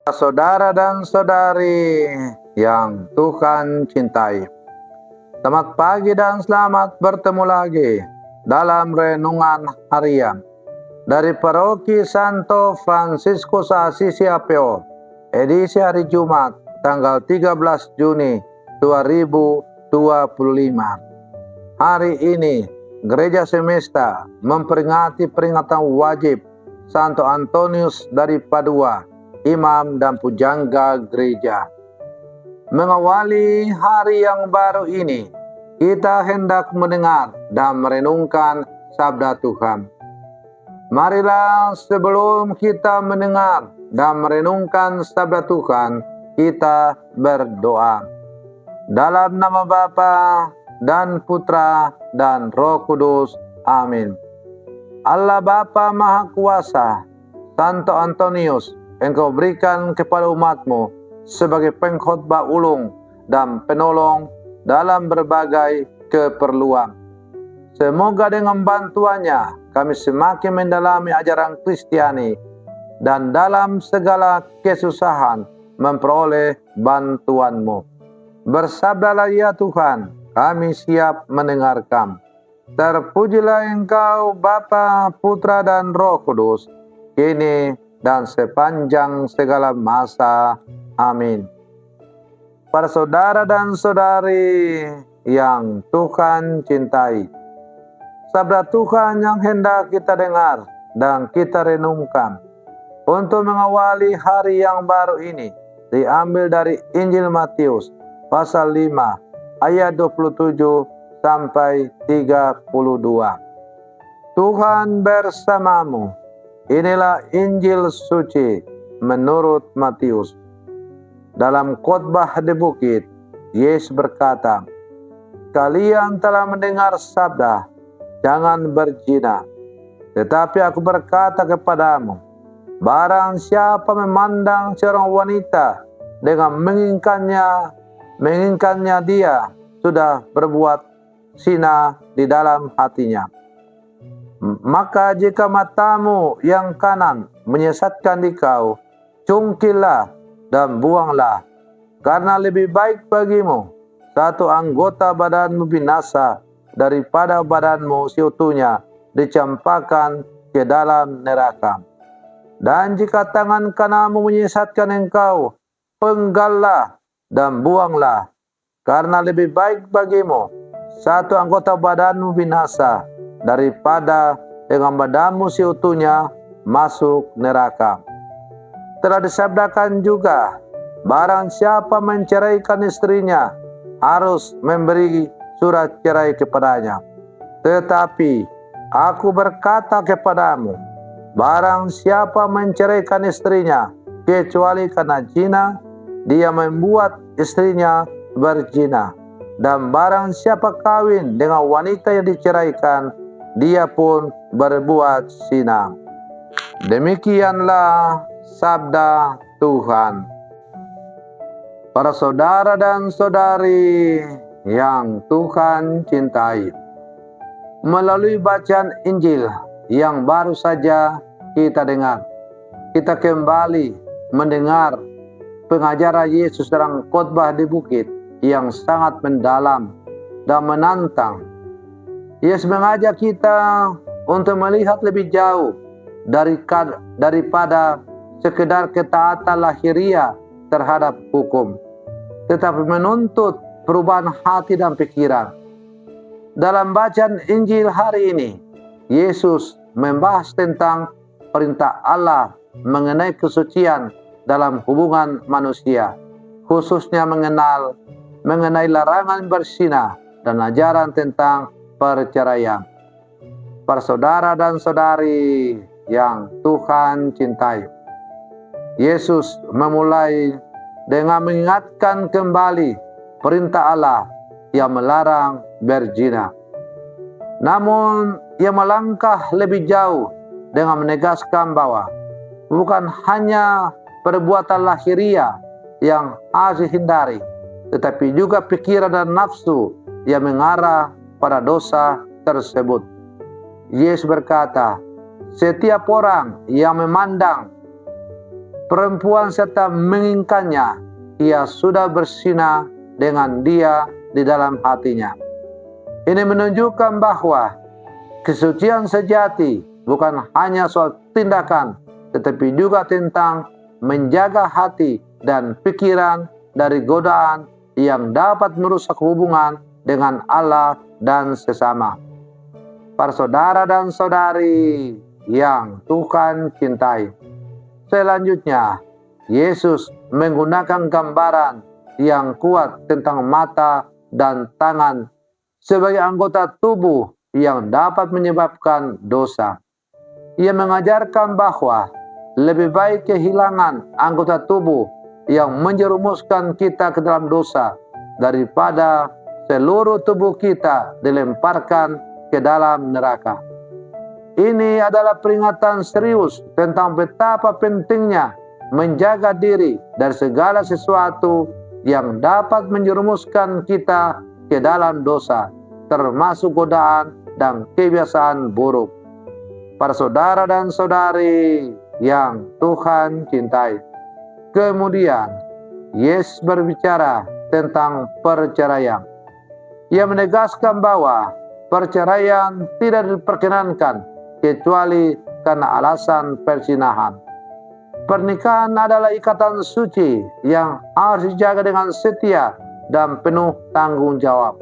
Saudara dan saudari yang Tuhan cintai, selamat pagi dan selamat bertemu lagi dalam renungan harian dari Paroki Santo Fransiskus Assisi APO, edisi hari Jumat tanggal 13 Juni 2025. Hari ini Gereja Semesta memperingati peringatan wajib Santo Antonius dari Padua, imam dan pujangga gereja. Mengawali hari yang baru ini, kita hendak mendengar dan merenungkan sabda Tuhan. Marilah sebelum kita mendengar dan merenungkan sabda Tuhan, kita berdoa. Dalam nama Bapa dan Putra dan Roh Kudus. Amin. Allah Bapa Maha Kuasa, Santo Antonius, Engkau berikan kepada umat-Mu sebagai pengkhotbah ulung dan penolong dalam berbagai keperluan. Semoga dengan bantuannya kami semakin mendalami ajaran Kristiani dan dalam segala kesusahan memperoleh bantuan-Mu. Bersabdalah ya Tuhan, kami siap mendengarkan. Terpujilah Engkau Bapa, Putra dan Roh Kudus, kini dan sepanjang segala masa. Amin. Para saudara dan saudari yang Tuhan cintai, sabda Tuhan yang hendak kita dengar dan kita renungkan untuk mengawali hari yang baru ini diambil dari Injil Matius pasal 5 ayat 27 sampai 32. Tuhan bersamamu. Inilah Injil suci menurut Matius. Dalam khotbah di bukit, Yesus berkata, "Kalian telah mendengar sabda, jangan berzina. Tetapi aku berkata kepadamu, barang siapa memandang seorang wanita dengan menginginkannya dia sudah berbuat zina di dalam hatinya. Maka jika matamu yang kanan menyesatkan dikau, cungkillah dan buanglah, karena lebih baik bagimu satu anggota badanmu binasa daripada badanmu seutuhnya dicampakkan ke dalam neraka. Dan jika tangan kananmu menyesatkan engkau, penggallah dan buanglah, karena lebih baik bagimu satu anggota badanmu binasa daripada dengan badanmu seutuhnya masuk neraka." Telah disabdakan juga, barang siapa menceraikan istrinya harus memberi surat cerai kepadanya. Tetapi aku berkata kepadamu, barang siapa menceraikan istrinya kecuali karena zina, dia membuat istrinya berzina. Dan barang siapa kawin dengan wanita yang diceraikan, dia pun berbuat zina. Demikianlah sabda Tuhan. Para saudara dan saudari yang Tuhan cintai, melalui bacaan Injil yang baru saja kita dengar, kita kembali mendengar pengajaran Yesus dalam khotbah di bukit yang sangat mendalam dan menantang. Yesus mengajak kita untuk melihat lebih jauh daripada sekedar ketaatan lahiriah terhadap hukum, tetapi menuntut perubahan hati dan pikiran. Dalam bacaan Injil hari ini, Yesus membahas tentang perintah Allah mengenai kesucian dalam hubungan manusia, khususnya mengenai larangan berzina dan ajaran tentang perceraian. Para saudara dan saudari yang Tuhan cintai, Yesus memulai dengan mengingatkan kembali perintah Allah yang melarang berzina. Namun ia melangkah lebih jauh dengan menegaskan bahwa bukan hanya perbuatan lahiriah yang harus dihindari, tetapi juga pikiran dan nafsu yang mengarah pada dosa tersebut. Yesus berkata, setiap orang yang memandang perempuan serta menginginkannya, ia sudah bersinah dengan dia di dalam hatinya. Ini menunjukkan bahwa kesucian sejati bukan hanya soal tindakan, tetapi juga tentang menjaga hati dan pikiran dari godaan yang dapat merusak hubungan dengan Allah dan sesama. Para saudara dan saudari yang Tuhan cintai, selanjutnya Yesus menggunakan gambaran yang kuat tentang mata dan tangan sebagai anggota tubuh yang dapat menyebabkan dosa. Ia mengajarkan bahwa lebih baik kehilangan anggota tubuh yang menjerumuskan kita ke dalam dosa daripada seluruh tubuh kita dilemparkan ke dalam neraka. Ini adalah peringatan serius tentang betapa pentingnya menjaga diri dari segala sesuatu yang dapat menjerumuskan kita ke dalam dosa, termasuk godaan dan kebiasaan buruk. Para saudara dan saudari yang Tuhan cintai, kemudian Yesus berbicara tentang perceraian. Ia menegaskan bahwa perceraian tidak diperkenankan kecuali karena alasan perzinahan. Pernikahan adalah ikatan suci yang harus dijaga dengan setia dan penuh tanggung jawab.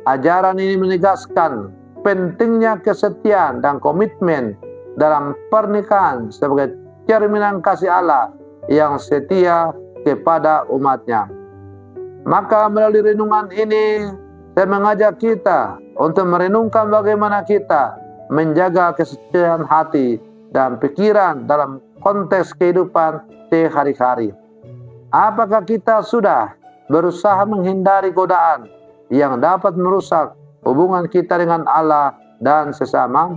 Ajaran ini menegaskan pentingnya kesetiaan dan komitmen dalam pernikahan sebagai cerminan kasih Allah yang setia kepada umatnya. Maka melalui renungan ini, saya mengajak kita untuk merenungkan bagaimana kita menjaga kesetiaan hati dan pikiran dalam konteks kehidupan sehari-hari. Apakah kita sudah berusaha menghindari godaan yang dapat merusak hubungan kita dengan Allah dan sesama?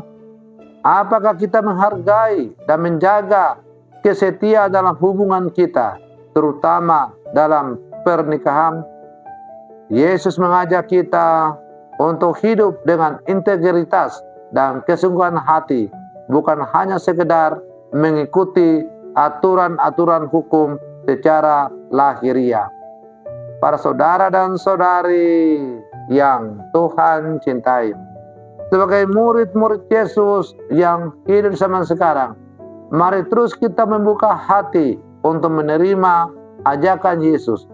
Apakah kita menghargai dan menjaga kesetiaan dalam hubungan kita, terutama dalam pernikahan? Yesus mengajak kita untuk hidup dengan integritas dan kesungguhan hati, bukan hanya sekedar mengikuti aturan-aturan hukum secara lahiriah. Para saudara dan saudari yang Tuhan cintai, sebagai murid-murid Yesus yang hidup zaman sekarang, mari terus kita membuka hati untuk menerima ajakan Yesus,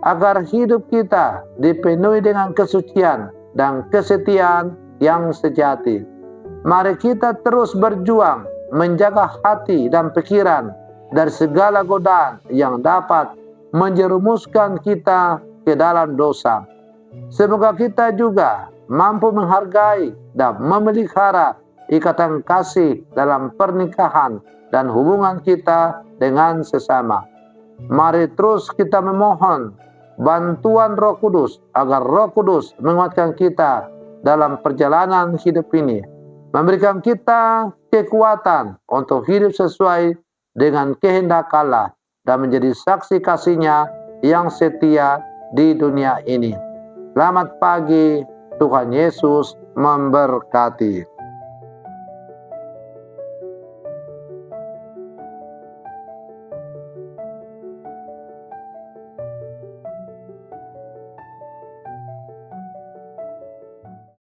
agar hidup kita dipenuhi dengan kesucian dan kesetiaan yang sejati. Mari kita terus berjuang menjaga hati dan pikiran dari segala godaan yang dapat menjerumuskan kita ke dalam dosa. Semoga kita juga mampu menghargai dan memelihara ikatan kasih dalam pernikahan dan hubungan kita dengan sesama. Mari terus kita memohon bantuan Roh Kudus agar Roh Kudus menguatkan kita dalam perjalanan hidup ini, memberikan kita kekuatan untuk hidup sesuai dengan kehendak Allah dan menjadi saksi kasih-Nya yang setia di dunia ini. Selamat pagi, Tuhan Yesus memberkati.